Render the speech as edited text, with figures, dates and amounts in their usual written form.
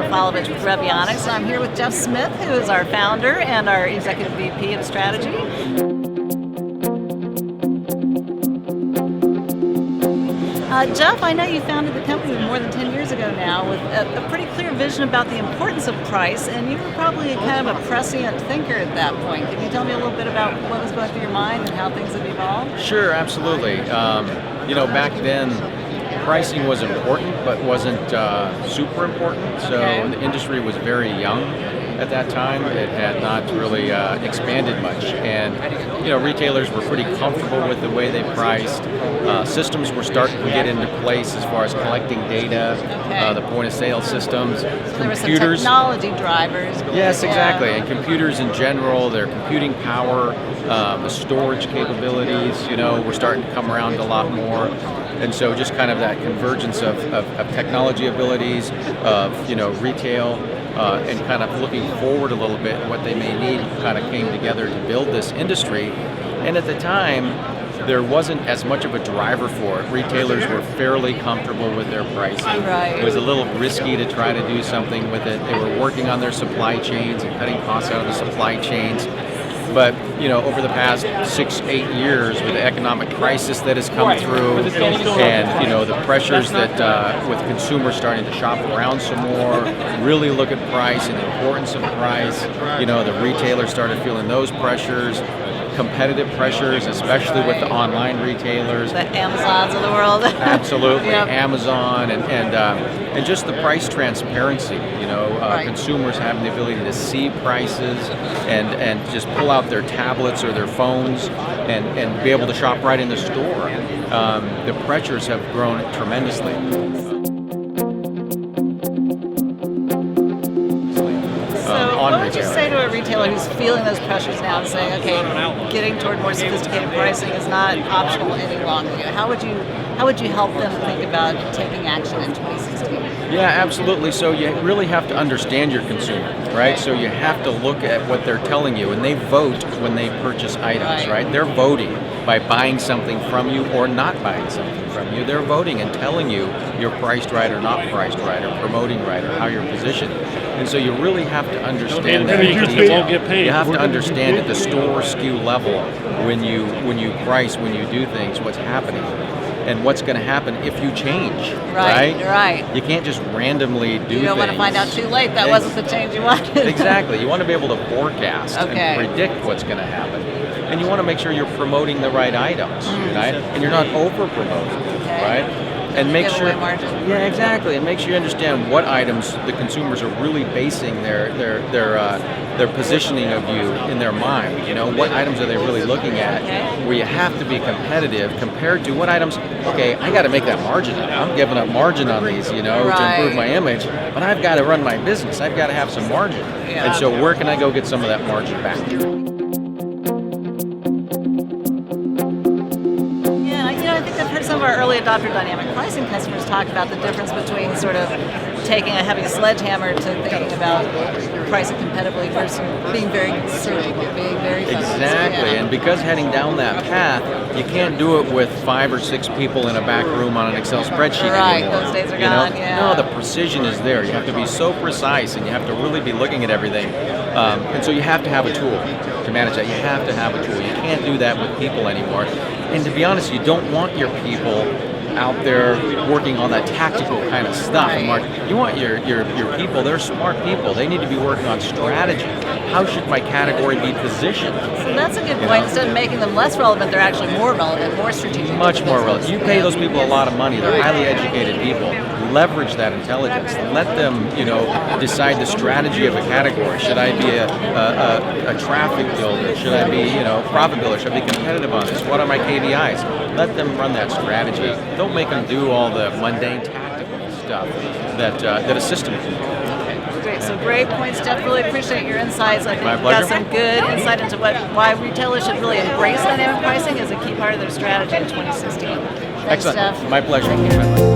Rafalovich with Revionics, and I'm here with Jeff Smith, who is our founder and our Executive VP of Strategy. Jeff, I know you founded the company more than 10 years ago now with a pretty clear vision about the importance of price, and you were probably kind of a prescient thinker at that point. Can you tell me a little bit about what was going through your mind and how things have evolved? Sure, absolutely. Back then, pricing was important, but wasn't super important. So the industry was very young at that time. It had not really expanded much, and retailers were pretty comfortable with the way they priced. Systems were starting to get into place as far as collecting data, the point of sale systems, there were some technology drivers. Yes, exactly, and computers in general, their computing power, the storage capabilities, were starting to come around a lot more. And so just kind of that convergence of technology abilities, of retail, and kind of looking forward a little bit, what they may need, kind of came together to build this industry. And at the time, there wasn't as much of a driver for it. Retailers were fairly comfortable with their pricing. Right. It was a little risky to try to do something with it. They were working on their supply chains and cutting costs out of the supply chains. But over the past 6-8 years, with the economic crisis that has come through, and the pressures that with consumers starting to shop around some more, really look at price and the importance of price, the retailers started feeling those pressures. Competitive pressures, especially with the online retailers, the Amazons of the world. Absolutely, Yep. Amazon, and just the price transparency. Right. Consumers having the ability to see prices and just pull out their tablets or their phones and be able to shop right in the store. The pressures have grown tremendously. What would you say to a retailer who's feeling those pressures now and saying, okay, getting toward more sophisticated pricing is not optional any longer? How would you help them think about taking action in 2016? Yeah, absolutely. So you really have to understand your consumer, right? So you have to look at what they're telling you, and they vote when they purchase items, right? They're voting by buying something from you or not buying something from you. They're voting and telling you you're priced right or not priced right, or promoting right, or how you're positioned. And so you really have to understand that. You have to understand at the store SKU level when you price, when you do things, what's happening, and what's going to happen if you change. Right. You can't just randomly do things. You don't want to find out too late that wasn't the change you wanted. Exactly. You want to be able to forecast and predict what's going to happen. And you want to make sure you're promoting the right items, right? And you're not over-promoting, right? And make sure, yeah, exactly, and make sure you understand what items the consumers are really basing their positioning of you in their mind. What items are they really looking at? Where you have to be competitive compared to what items. Okay, I got to make that margin. I'm giving up margin on these, to improve my image, but I've got to run my business. I've got to have some margin, and so where can I go get some of that margin back? Some of our early adopter dynamic pricing customers talk about the difference between sort of taking a heavy sledgehammer to thinking about pricing competitively versus being very surgical, being very focused. Exactly, and because heading down that path, you can't do it with 5 or 6 people in a back room on an Excel spreadsheet anymore. Those days are gone, No, the precision is there. You have to be so precise, and you have to really be looking at everything. And so you have to have a tool to manage that. You have to have a tool. You can't do that with people anymore. And to be honest, you don't want your people out there working on that tactical kind of stuff. You want your people, they're smart people. They need to be working on strategy. How should my category be positioned? So that's a good point. Instead of making them less relevant, they're actually more relevant, more strategic. Much more relevant. You pay those people a lot of money. They're highly educated people. Leverage that intelligence. Let them, decide the strategy of a category. Should I be a traffic builder? Should I be, profit builder? Should I be competitive on this? What are my KPIs? Let them run that strategy. Don't make them do all the mundane tactical stuff that a system can do. Great. So great points, Jeff. Really appreciate your insights. I think My you've pleasure. got some good insight into why retailers should really embrace dynamic pricing as a key part of their strategy in 2016. Thanks, Excellent. Jeff. My pleasure.